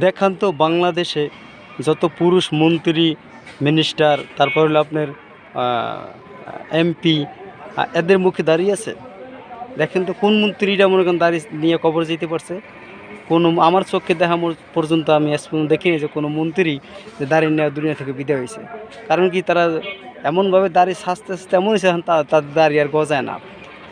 দেখান তো বাংলাদেশে যত পুরুষ মন্ত্রী, মিনিস্টার, তারপর হলো আপনার এমপি, এদের মুখে দাঁড়িয়ে আছে। দেখেন তো কোন মন্ত্রীরা মনে করেন দাঁড়িয়ে নিয়ে কবর যেতে পারছে? কোনো আমার চোখে দেখা পর্যন্ত আমি আজ পর্যন্ত দেখিনি যে কোনো মন্ত্রী যে দাঁড়িয়ে নেওয়া দুনিয়া থেকে বিদায় হয়েছে। কারণ কি তারা এমনভাবে দাঁড়িয়ে সাজতে সাজতে এমন হয়েছে এখন তাদের দাঁড়িয়ে আর গজায় না।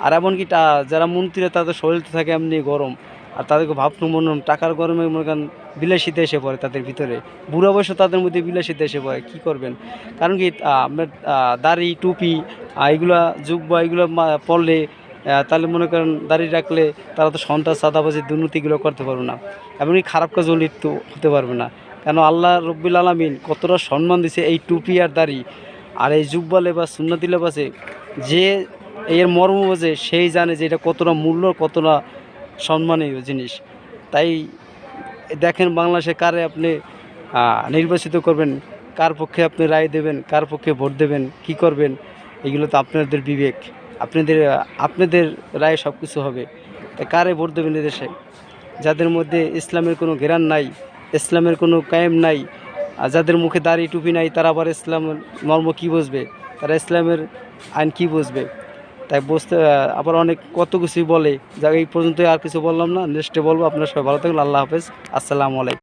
আর এমনকি যারা মন্ত্রীরা তাদের শরীর তো থাকে এমনি গরম, আর তাদেরকে ভাবনো মনে টাকার গরমে মনে করেন বিলাসিতা এসে পড়ে তাদের ভিতরে। বুড়া বয়সে তাদের মধ্যে বিলাসিতা এসে পড়ে, কী করবেন? কারণ কি আপনার দাড়ি টুপি এগুলা জুব্বা এগুলো পরলে তাহলে মনে করেন দাঁড়িয়ে রাখলে তারা তো সন্ত্রাস চাঁদাবাজি দুর্নীতিগুলো করতে পারবে না, এমনকি খারাপ কাজও লিপ্ত হতে পারবে না। কেন আল্লাহ রব্বুল আলামিন কতটা সম্মান দিছে এই টুপি আর দাড়ি আর এই জুব্বা লেবাস সুন্নতি লেবাসে। যে এর মর্ম বোঝে সেই জানে যে এটা কতটা মূল্য, কতটা সম্মানীয় জিনিস। তাই দেখেন বাংলাদেশে কারে আপনি নির্বাচিত করবেন, কার পক্ষে আপনি রায় দেবেন, কার পক্ষে ভোট দেবেন, কি করবেন, এগুলো তো আপনাদের বিবেক, আপনাদের আপনাদের রায়ে সব কিছু হবে। তাই কারে ভোট দেবেন এদেশে? যাদের মধ্যে ইসলামের কোনো জ্ঞান নাই, ইসলামের কোনো কায়েম নাই, আর যাদের মুখে দাড়ি টুপি নাই, তারা আবার ইসলামের মর্ম কী বুঝবে? তারা ইসলামের আইন কী বুঝবে? তাই বুঝতে আবার অনেক কত কিছুই বলে, যা এই পর্যন্তই, আর কিছু বললাম না, নেক্সটে বলবো। আপনারা সবাই ভালো থাকবেন। আল্লাহ হাফেজ, আসসালামু আলাইকুম।